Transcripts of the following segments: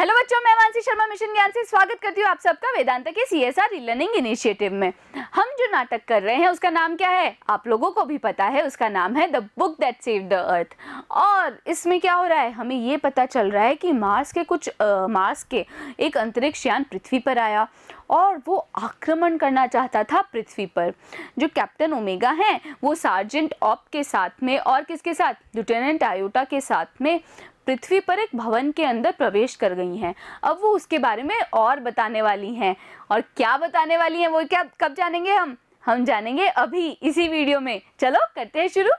Hello बच्चों, मैं Mansi Sharma mission ज्ञान से स्वागत करती हूँ आप सबका वेदांता के CSR लर्निंग इनिशिएटिव में। हम जो नाटक कर रहे हैं उसका नाम क्या है, आप लोगों को भी पता है, उसका नाम है the book that saved the earth. और इसमें क्या हो रहा है, हमें ये पता चल रहा है कि मार्स के एक अंतरिक्ष यान पृथ्वी पर आया और वो आक्रमण करना चाहता था पृथ्वी पर। जो कैप्टन ओमेगा हैं वो सार्जेंट ऑप के साथ में और किसके साथ, लेफ्टिनेंट आयोटा के साथ में पृथ्वी पर एक भवन के अंदर प्रवेश कर गई हैं। अब वो उसके बारे में और बताने वाली हैं, और क्या बताने वाली हैं वो क्या कब जानेंगे हम जानेंगे अभी इसी वीडियो में। चलो करते हैं शुरू।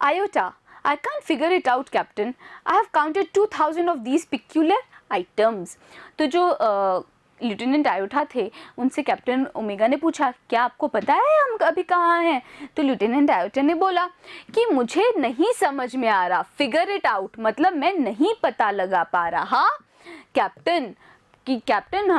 Iota, I can't figure it out, Captain. I have counted 2000 of these peculiar items. तो जो लेफ्टिनेंट आयोटा थे उनसे कैप्टन ओमेगा ने पूछा, क्या आपको पता है हम अभी कहाँ हैं? तो लेफ्टिनेंट आयोटा ने बोला कि मुझे नहीं समझ में आ रहा। फिगर इट आउट मतलब मैं नहीं पता लगा पा रहा कैप्टन,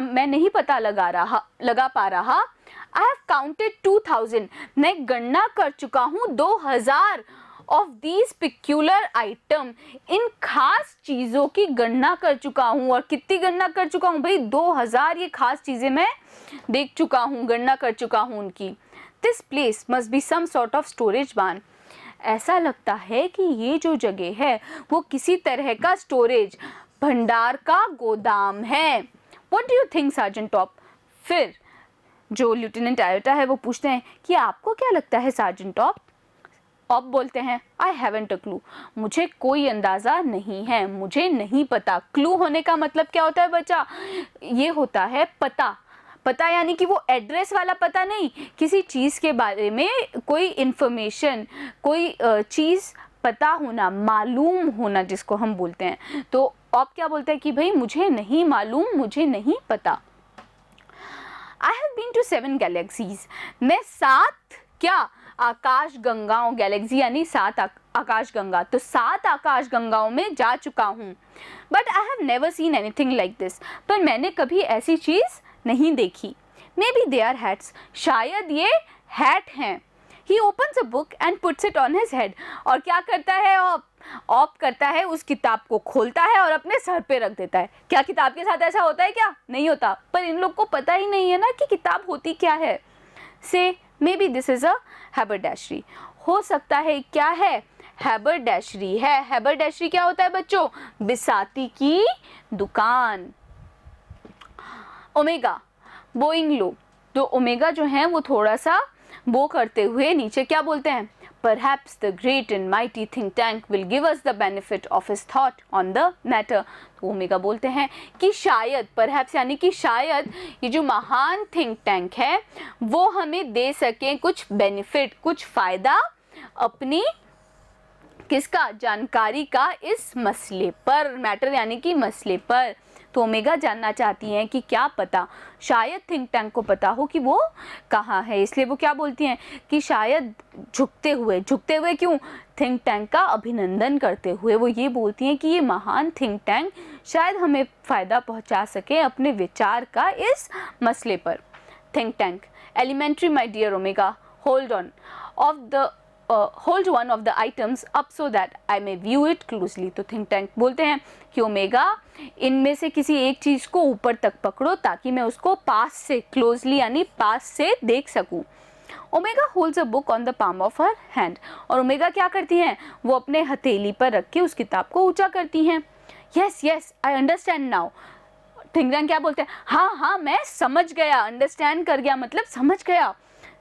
मैं नहीं पता लगा पा रहा। आई हैव काउंटेड 2000, मैं गणना कर चुका हूँ 2000 ऑफ दीज पिक्यूलर आइटम, इन खास चीज़ों की गणना कर चुका हूँ। और कितनी गणना कर चुका हूँ भाई? 2000 ये खास चीज़ें मैं देख चुका हूँ, गणना कर चुका हूँ उनकी। This place must be some sort of storage barn, ऐसा लगता है कि ये जो जगह है वो किसी तरह का स्टोरेज भंडार का गोदाम है। What do you think sergeant top? फिर जो लेफ्टिनेंट आयोटा है वो पूछते हैं कि आपको क्या लगता है सार्जेंट टॉप? ऑप बोलते हैं, आई हैवंट अ क्लू, मुझे कोई अंदाज़ा नहीं है, मुझे नहीं पता। क्लू होने का मतलब क्या होता है बच्चा? ये होता है पता यानी कि वो एड्रेस वाला पता नहीं, किसी चीज़ के बारे में कोई इन्फॉर्मेशन, कोई चीज़ पता होना, मालूम होना जिसको हम बोलते हैं। तो ऑप क्या बोलते हैं कि भाई मुझे नहीं मालूम, मुझे नहीं पता। I have been to 7 galaxies. मैं 7 क्या आकाश गंगाओं, गैलेक्सी यानी 7 आकाश गंगा, तो 7 आकाश गंगाओं में जा चुका हूँ। But I have never seen anything like this, पर मैंने कभी ऐसी चीज़ नहीं देखी। Maybe they are hats, शायद ये हैट हैं। He opens a book and puts it on his head. और क्या करता है ऑप करता है, उस किताब को खोलता है और अपने सर पे रख देता है। क्या किताब के साथ ऐसा होता है क्या? नहीं होता, पर इन लोग को पता ही नहीं है ना कि किताब होती क्या है। Say maybe this is a haberdashery, हो सकता है क्या है? हैबरडैशरी है। हैबरडैशरी क्या होता है बच्चों? बिसाती की दुकान। ओमेगा बोइंग लो, तो ओमेगा जो है वो थोड़ा सा बो करते हुए नीचे क्या बोलते हैं? Perhaps the great and mighty think tank will give us the benefit of his thought on the matter. तो ओमेगा बोलते हैं कि शायद, perhaps यानी कि शायद ये जो महान think tank है वो हमें दे सके कुछ बेनिफिट, कुछ फ़ायदा अपनी किसका, जानकारी का इस मसले पर, मैटर यानी कि मसले पर। तो ओमेगा जानना चाहती हैं कि क्या पता, शायद थिंक टैंक को पता हो कि वो कहाँ है, इसलिए वो क्या बोलती हैं कि शायद झुकते हुए क्यों? थिंक टैंक का अभिनंदन करते हुए वो ये बोलती हैं कि ये महान थिंक टैंक शायद हमें फ़ायदा पहुँचा सके अपने विचार का इस मसले पर। Think tank, elementary my dear Omega, hold one of the items up so that I may view it closely. तो थिंक टैंक बोलते हैं कि ओमेगा इनमें से किसी एक चीज़ को ऊपर तक पकड़ो ताकि मैं उसको पास से, क्लोजली यानी पास से देख सकूं। Omega holds a book on the palm of her hand, और ओमेगा क्या करती हैं? वो अपने हथेली पर रख के उस किताब को ऊंचा करती हैं। Yes I understand now. Think tank क्या बोलते हैं? हाँ मैं समझ गया, अंडरस्टैंड कर गया मतलब समझ गया।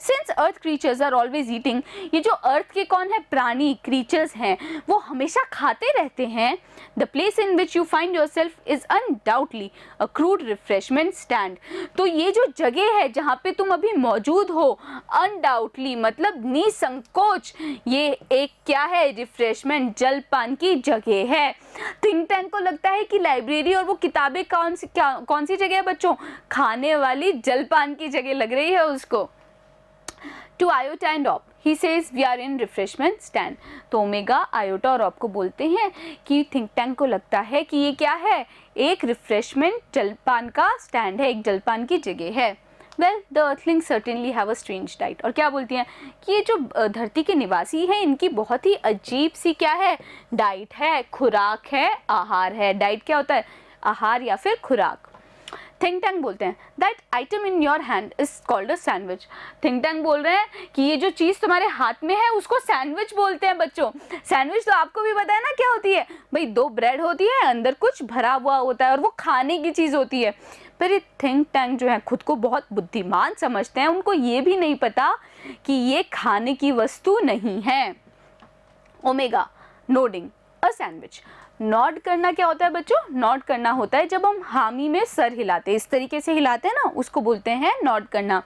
Since earth creatures are always eating, ये जो अर्थ के कौन है? प्राणी, क्रीचर्स हैं, वो हमेशा खाते रहते हैं। The place in which you find yourself is undoubtedly a crude refreshment stand. तो ये जो जगह है जहाँ पे तुम अभी मौजूद हो, undoubtedly मतलब निसंकोच, ये एक क्या है? रिफ्रेशमेंट, जलपान की जगह है। थिंक टैंक को लगता है कि लाइब्रेरी और वो किताबें कौन सी जगह है बच्चों? खाने वाली, जलपान की जगह लग रही है उसको। To Iota and Op, he says we are in refreshment stand. तो ओमेगा आयोटा और ऑप को बोलते हैं कि थिंक टैंक को लगता है कि ये क्या है? एक रिफ्रेशमेंट, जलपान का स्टैंड है, एक जलपान की जगह है। Well the earthling certainly have a strange diet. और क्या बोलती हैं कि ये जो धरती के निवासी हैं इनकी बहुत ही अजीब सी क्या है, डाइट है, खुराक है, आहार है। डाइट क्या होता है, आहार या फिर खुराक। थिंक टैंक बोलते हैं that item in your hand is called a sandwich. Think tank बोल रहे हैं कि ये जो चीज़ तुम्हारे हाथ में है उसको सैंडविच बोलते हैं बच्चों। सैंडविच तो आपको भी पता है ना क्या होती है, भाई 2 ब्रेड होती है, अंदर कुछ भरा हुआ होता है और वो खाने की चीज़ होती है। पर ये थिंक टैंक जो है खुद को बहुत बुद्धिमान समझते हैं, उनको ये भी नहीं पता कि ये खाने की वस्तु नहीं है। Omega, nodding a sandwich. Nod करना क्या होता है बच्चों, नॉड करना होता है जब हम हामी में सर हिलाते हैं, इस तरीके से हिलाते हैं ना, उसको बोलते हैं नॉड करना।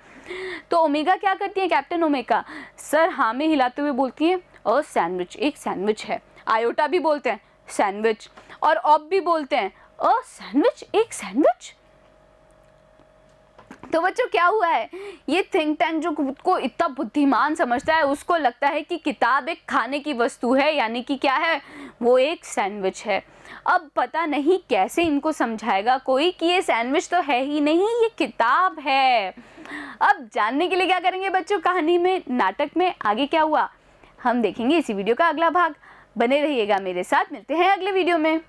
तो ओमेगा क्या करती है, कैप्टन ओमेगा सर हाँ में हिलाते हुए बोलती है अ सैंडविच, एक सैंडविच है। आयोटा भी बोलते हैं सैंडविच, और ऑब भी बोलते हैं अ सैंडविच, एक सैंडविच। तो बच्चों क्या हुआ है, ये थिंक टैंक जो खुद को इतना बुद्धिमान समझता है उसको लगता है कि किताब एक खाने की वस्तु है, यानी कि क्या है, वो एक सैंडविच है। अब पता नहीं कैसे इनको समझाएगा कोई कि ये सैंडविच तो है ही नहीं, ये किताब है। अब जानने के लिए क्या करेंगे बच्चों, कहानी में, नाटक में आगे क्या हुआ हम देखेंगे इसी वीडियो का अगला भाग। बने रहिएगा मेरे साथ, मिलते हैं अगले वीडियो में।